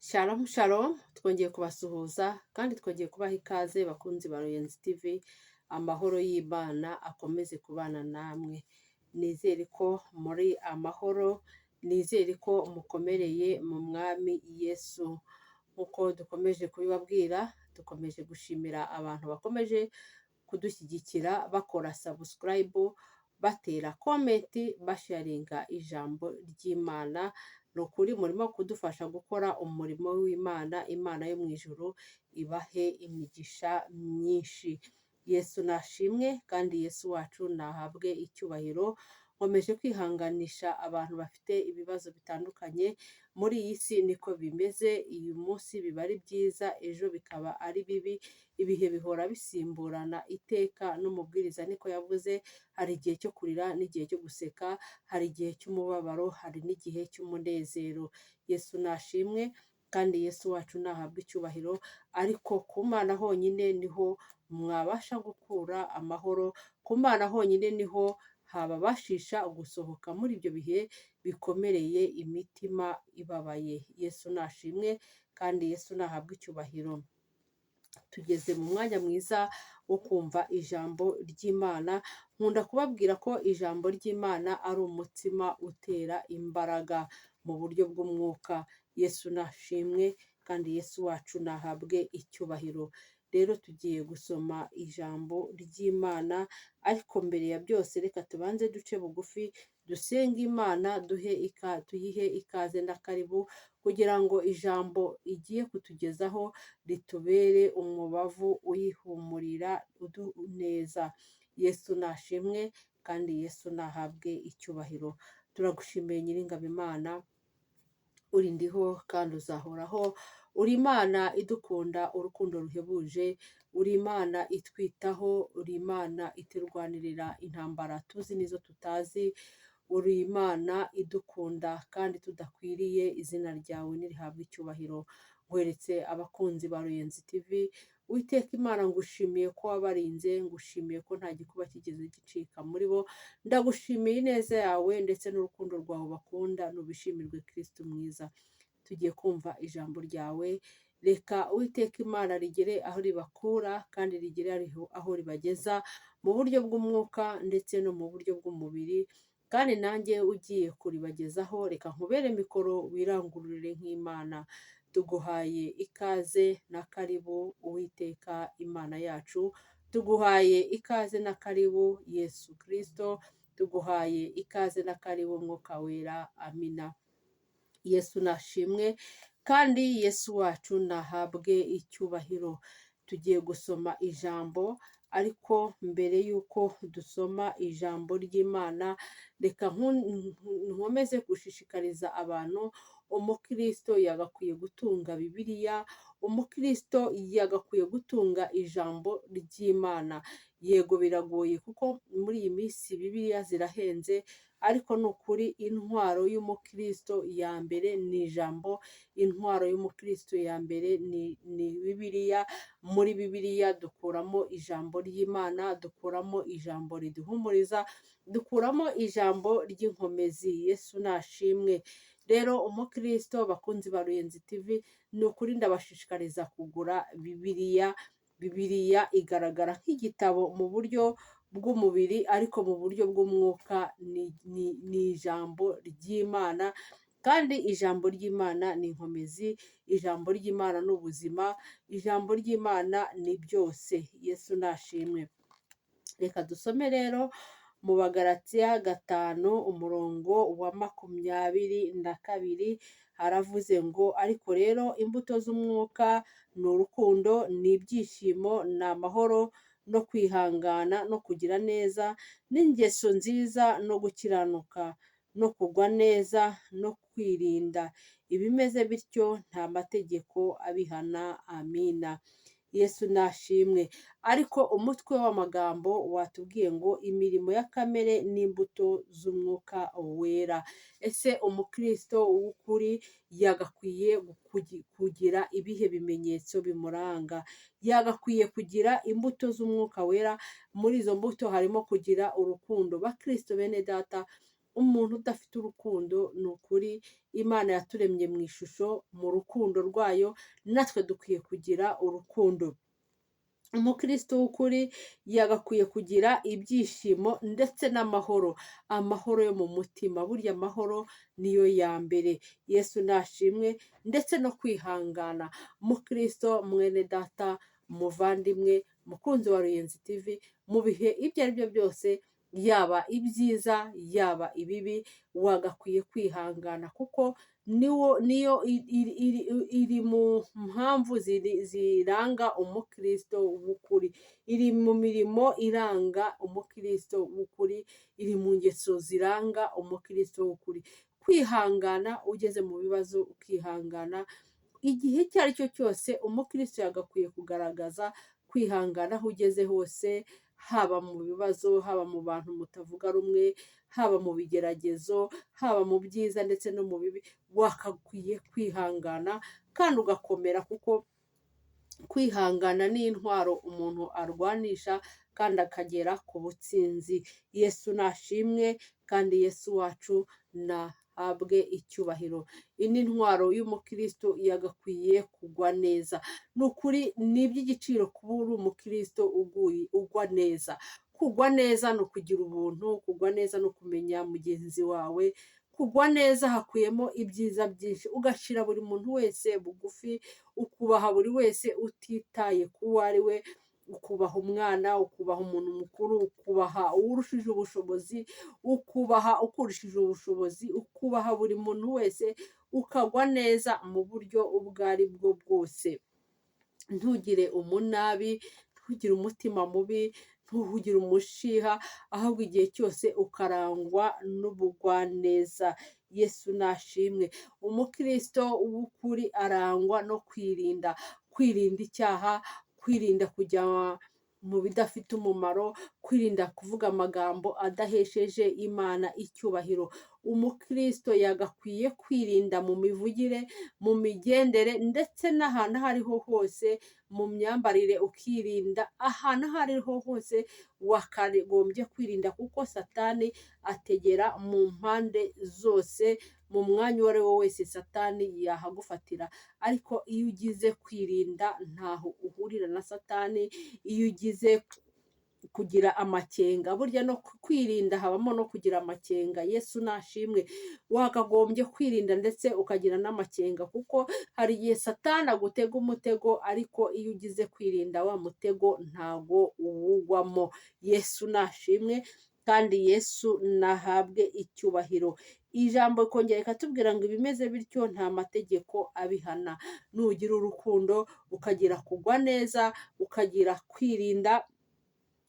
Shalom shalom, twongeye kubasuhuza kandi twongeye kubaha ikaze bakunzi ba Ruyenzi TV, amahoro y'Imana akomeze kubana namwe. Nizere ko muri amahoro, nizere ko mukomereye mu mwami Yesu. Nk'uko dukomeje kubibabwira, dukomeje gushimira abantu bakomeje kudushyigikira bakora subscribe, batera komenti, basharinga ijambo ry'Imana. Ni ukuri murimo kudufasha gukora umurimo w'Imana, Imana yo mu ijuru ibahe imigisha myinshi. Yesu nashimwe kandi Yesu wacu nahabwe icyubahiro. Nkomeje kwihanganisha abantu bafite ibibazo bitandukanye, muri iyi si niko bimeze, uyu munsi biba ari byiza, ejo bikaba ari bibi, ibihe bihora bisimburana iteka, n'umubwiriza niko yavuze, hari igihe cyo kurira n'igihe cyo guseka, hari igihe cy'umubabaro, hari n'igihe cy'umunezero. Yesu nashimwe kandi Yesu wacu nahabwe icyubahiro, ariko ku Mana honyine niho mwabasha gukura amahoro, ku Mana honyine niho hababashisha gusohoka muri ibyo bihe bikomereye imitima ibabaye. Yesu nashimwe kandi Yesu nahabwe icyubahiro. Tugeze mu mwanya mwiza wo kumva ijambo ry'Imana. Nkunda kubabwira ko ijambo ry'Imana ari umutsima utera imbaraga mu buryo bw'umwuka. Yesu nashimwe kandi Yesu wacu nahabwe icyubahiro. Rero tugiye gusoma ijambo ry'Imana, ariko mbere ya byose reka tubanze duce bugufi, dusenge Imana, tuyihe ikaze na karibu, kugira ngo ijambo igiye kutugezaho ritubere umubavu uyihumurira neza. Yesu nashimwe kandi Yesu nahabwe icyubahiro. Turagushimiye Nyiringabo Imana, uri ndiho kandi uzahoraho, uri Imana idukunda urukundo ruhebuje, uri Imana itwitaho, uri Imana iturwanirira intambara tuzi n'izo tutazi, uri Imana idukunda kandi tudakwiriye. Izina ryawe nirihabwe icyubahiro. Nkweretse abakunzi ba Ruyenzi TV, Uwiteka Imana, ngushimiye ko wabarinze, ngushimiye ko nta gikuba kigeze gicika muri bo, ndagushimiye ineza yawe ndetse n'urukundo rwawe bakunda, nubishimirwe Kristo mwiza. Tugiye kumva ijambo ryawe, reka Uwiteka Imana rigere aho ribakura kandi rigere aho ribageza, mu buryo bw'umwuka ndetse no mu buryo bw'umubiri, kandi nanjye ugiye kuribagezaho, reka nkubere mikoro wirangururire nk'Imana. Tuguhaye ikaze na karibu Uwiteka Imana yacu, tuguhaye ikaze na karibu Yesu Kristo, tuguhaye ikaze na karibu Mwuka Wera. Amina. Yesu nashimwe kandi Yesu wacu nahabwe icyubahiro. Tugiye gusoma ijambo, ariko mbere y'uko dusoma ijambo ry'Imana, reka nkomeze gushishikariza abantu, umukristo yagakwiye gutunga Bibiliya, umukristo yagakwiye gutunga ijambo ry'Imana. Yego biragoye kuko muri iyi minsi Bibiliya zirahenze, ariko ni ukuri intwaro y'umukristo ya mbere ni ijambo, intwaro y'umukristo ya mbere ni Bibiliya. Muri Bibiliya dukuramo ijambo ry'Imana, dukuramo ijambo riduhumuriza, dukuramo ijambo ry'inkomezi. Yesu nashimwe. Rero umukristo, bakunzi ba Ruyenzi TV, ni ukuri ndabashishikariza kugura Bibiliya. Bibiliya igaragara nk'igitabo mu buryo bw'umubiri, ariko mu buryo bw'umwuka ni ijambo ry'Imana, kandi ijambo ry'Imana ni inkomezi, ijambo ry'Imana ni ubuzima, ijambo ry'Imana ni byose. Yesu nashimwe. Reka dusome rero mu Bagalatiya 5 umurongo wa 22, haravuze ngo, ariko rero imbuto z'umwuka ni urukundo, ni ibyishimo, ni amahoro, no kwihangana, no kugira neza, n'ingeso nziza, no gukiranuka, no kugwa neza, no kwirinda. Ibimeze bityo nta mategeko abihana. Amina. Yesu nashimwe. Ariko umutwe w'amagambo watubwiye ngo imirimo ya kamere n'imbuto z'umwuka wera. Ese umukristo w'ukuri yagakwiye kugira ibihe bimenyetso bimuranga? Yagakwiye kugira imbuto z'umwuka wera. Muri izo mbuto harimo kugira urukundo. Bakristo bene data, umuntu udafite urukundo ni ukuri Imana yaturemye mu ishusho mu rukundo rwayo, natwe dukwiye kugira urukundo. Umukristo w'ukuri yagakwiye kugira ibyishimo ndetse n'amahoro, amahoro yo mu mutima, burya amahoro niyo ya mbere. Yesu nashimwe, ndetse no kwihangana. Mukristo, mwene data, muvandimwe, mukunzi wa Ruyenzi TV, mu bihe ibyo ari byo byose, yaba ibyiza yaba ibibi, wagakwiye kwihangana, kuko niyo iri mu mpamvu ziranga umukristo w'ukuri, iri mu mirimo iranga umukristo w'ukuri, iri mu ngeso ziranga umukristo w'ukuri. Kwihangana ugeze mu bibazo, ukihangana igihe icyo ari cyo cyose. Umukristo yagakwiye kugaragaza kwihangana aho ugeze hose, haba mu bibazo, haba mu bantu mutavuga rumwe, haba mu bigeragezo, haba mu byiza ndetse no mu bibi, wakakwiye kwihangana kandi ugakomera, kuko kwihangana ni intwaro umuntu arwanisha kandi akagera ku butsinzi. Yesu nashimwe, kandi Yesu wacu nahabwe icyubahiro. Iyi ni intwaro y'umukristo, yagakwiye kugwa neza. Ni ukuri, ni iby'igiciro kuba uri umukristo ugwa neza. Kugwa neza ni ukugira ubuntu, kugwa neza ni ukumenya mugenzi wawe, kugwa neza hakuyemo ibyiza byinshi, ugashira buri muntu wese bugufi, ukubaha buri wese utitaye ku uwo ari we, ukubaha umwana, ukubaha umuntu mukuru, ukubaha uwurushije ubushobozi, ukubaha ukurushije ubushobozi, ukubaha buri muntu wese, ukagwa neza mu buryo ubwo ari bwo bwose. Ntugire umunabi, ntugire umutima mubi, ntugire umushiha, ahubwo igihe cyose ukarangwa n'ubugwaneza. Yesu nashimwe. Umukristo w'ukuri arangwa no kwirinda icyaha, kwirinda kujya mu bidafite umumaro, kwirinda kuvuga amagambo adahesheje Imana icyubahiro. Umukristo yagakwiye kwirinda mu mivugire, mu migendere, ndetse n'ahantu aho ariho hose, mu myambarire ukirinda, ahantu aho ariho hose wakagombye kwirinda, kuko Satani ategera mu mpande zose, mu mwanya uwo ari wo wese Satani yahagufatira. Ariko iyo ugize kwirinda, ntaho uhurira na Satani. Iyo ugize kugira amakenga, burya no kwirinda habamo no kugira amakenga. Yesu nashimwe. Wakagombye kwirinda ndetse ukagira n'amakenga, kuko hari igihe Satani agutega umutego, ariko iyo ugize kwirinda, wa mutego ntago uwugwamo. Yesu nashimwe, kandi Yesu nahabwe icyubahiro. Ijambo kongera ikatubwira ngo ibimeze bityo nta mategeko abihana. Nugira urukundo, ukagira kugwa neza, ukagira kwirinda,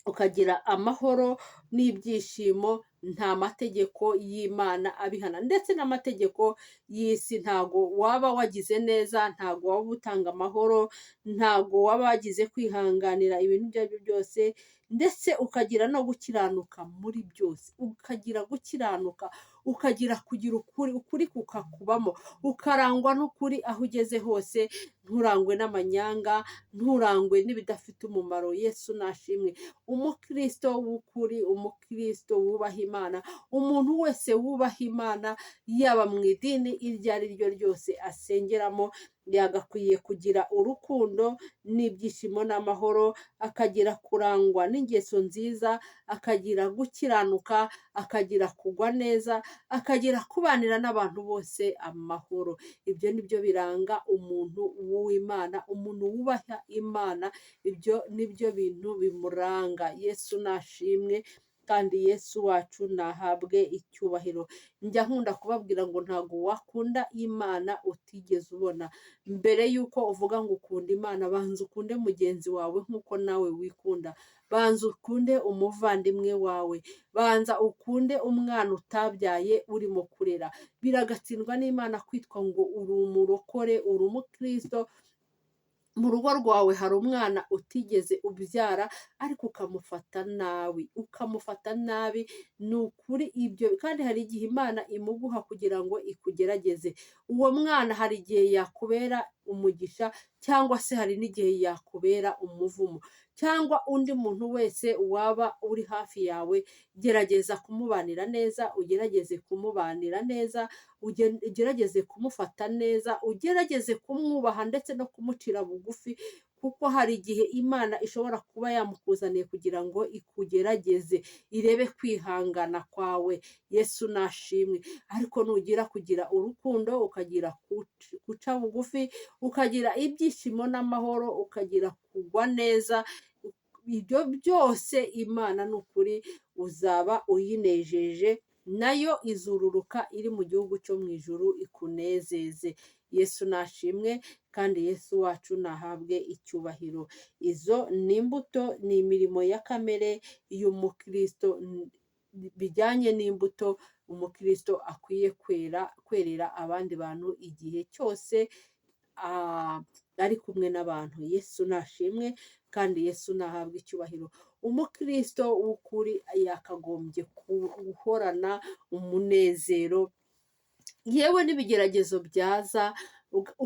ukagira amahoro n'ibyishimo, nta mategeko y'Imana abihana. Ndetse n'amategeko y'isi, ntago waba wagize neza, ntago waba utanga amahoro, ntago waba wagize kwihanganira ibintu ibyo ari byo byose, ndetse ukagira no gukiranuka muri byose. Ukagira gukiranuka, ukagira kugira ukuri kukakubamo, ukarangwa n'ukuri aho ugeze hose, nturangwe n'amanyanga, nturangwe n'ibidafite umumaro. Yesu nashimwe. Umukristo w'ukuri, umukristo wubaha Imana, umuntu wese wubaha Imana, yaba mu idini iryo ari ryo ryose asengeramo, yagakwiye kugira urukundo n'ibyishimo n'amahoro, akagira kurangwa n'ingeso nziza, akagira gukiranuka, akagira kugwa neza, akagira kubanira n'abantu bose amahoro. Ibyo ni byo biranga umuntu w'Imana, umuntu wubaha Imana. Ibyo ni byo bintu bimuranga. Yesu nashimwe, kandi Yesu wacu nahabwe icyubahiro. Njya nkunda kubabwira ngo ntabwo wakunda Imana utigeze ubona. Mbere y'uko uvuga ngo ukunda Imana, banza ukunde mugenzi wawe nk'uko nawe wikunda. Banza ukunde umuvandimwe wawe. Banza ukunde umwana utabyaye urimo kurera. Biragatsindwa n'Imana kwitwa ngo uri umurokore, uri umukristo, mu rugo rwawe hari umwana utigeze ubyara, ariko ukamufata nabi. Ni ukuri ibyo, kandi hari igihe Imana imuguha kugira ngo ikugerageze. Uwo mwana hari igihe yakubera umugisha, cyangwa se hari n'igihe yakubera umuvumo. cyangwa undi muntu wese waba uri hafi yawe, gerageza kumubanira neza, ugerageze kumubanira neza, ugerageze kumufata neza, ugerageze kumwubaha ndetse no kumucira bugufi, kuko hari igihe Imana ishobora kuba yamukuzaniye kugira ngo ikugerageze, irebe kwihangana kwawe. Yesu nashimwe. Ariko nugira kugira urukundo, ukagira guca bugufi, ukagira ibyishimo n'amahoro, ukagira kugwa neza, ibyo byose Imana ni ukuri uzaba uyinejeje, nayo izururuka iri mu gihugu cyo mu ijuru ikunezeze. Yesu nashimwe kandi Yesu wacu nahabwe icyubahiro. Izo ni imbuto, ni imirimo ya kamere y'umukristo, bijyanye n'imbuto umukristo akwiye kwerera abandi bantu igihe cyose ari kumwe n'abantu. Yesu nashimwe kandi Yesu nahabwe icyubahiro. Umukristo w'ukuri yakagombye guhorana umunezero, yewe n'ibigeragezo byaza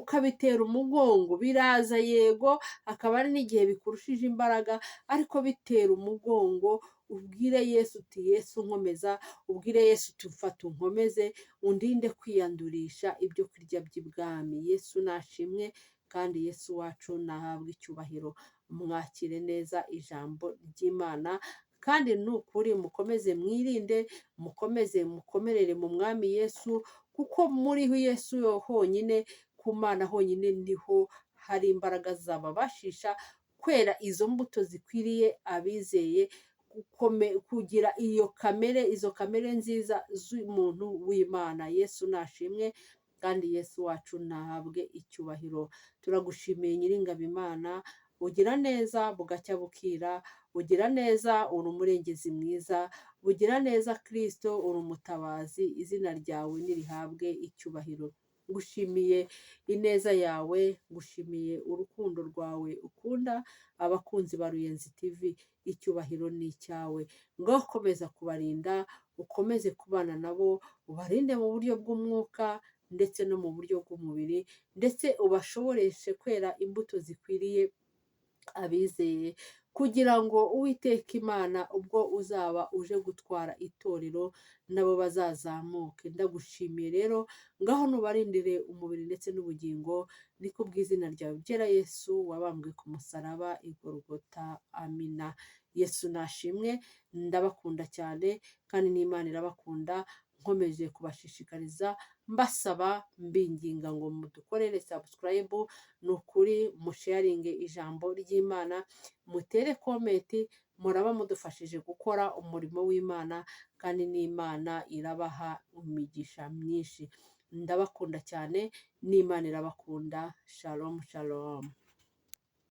ukabitera umugongo, biraza yego, akaba ari n'igihe bikurushije imbaraga, ariko bitera umugongo, ubwire Yesu uti Yesu nkomeza, ubwire Yesu uti mfata unkomeze, undinde kwiyandurisha ibyo kurya by'ibwami. Yesu nashimwe kandi Yesu wacu nahabwe icyubahiro. Mwakire neza ijambo ry'Imana, kandi ni ukuri mukomeze mwirinde, mukomeze mukomerere mu mwami Yesu, kuko muri Yesu honyine, ku Mana honyine niho hari imbaraga zababashisha kwera izo mbuto zikwiriye abizeye, kugira izo kamere nziza z'umuntu w'Imana. Yesu nashimwe kandi Yesu wacu nahabwe icyubahiro. Turagushimiye Nyiringabo Imana, ugira neza bugacya bukira, ugira neza, uri umurengezi mwiza, ugira neza Kristo, uri umutabazi, izina ryawe nirihabwe icyubahiro. Ngushimiye ineza yawe, ngushimiye urukundo rwawe ukunda abakunzi ba Ruyenzi TV, icyubahiro ni icyawe. Ngo komeza kubarinda, ukomeze kubana nabo, ubarinde mu buryo bw'umwuka ndetse no mu buryo bw'umubiri, ndetse ubashoboreshe kwera imbuto zikwiriye abizeye, kugira ngo Uwiteka Imana ubwo uzaba uje gutwara itorero nabo bazazamuke. Ndagushimiye rero, ngaho nubarindire umubiri ndetse n'ubugingo, ni ku bw'izina ryawe byera Yesu wabambwe ku musaraba i Golgotha. Amina. Yesu nashimwe. Ndabakunda cyane kandi n'Imana irabakunda. Nkomeje kubashishikariza, mbasaba, mbinginga ngo mudukorere subscribe, ni ukuri musharinge ijambo ry'Imana, mutere komenti, muraba mudufashije gukora umurimo w'Imana, kandi n'Imana irabaha imigisha myinshi. Ndabakunda cyane, n'Imana irabakunda. Shalom shalom.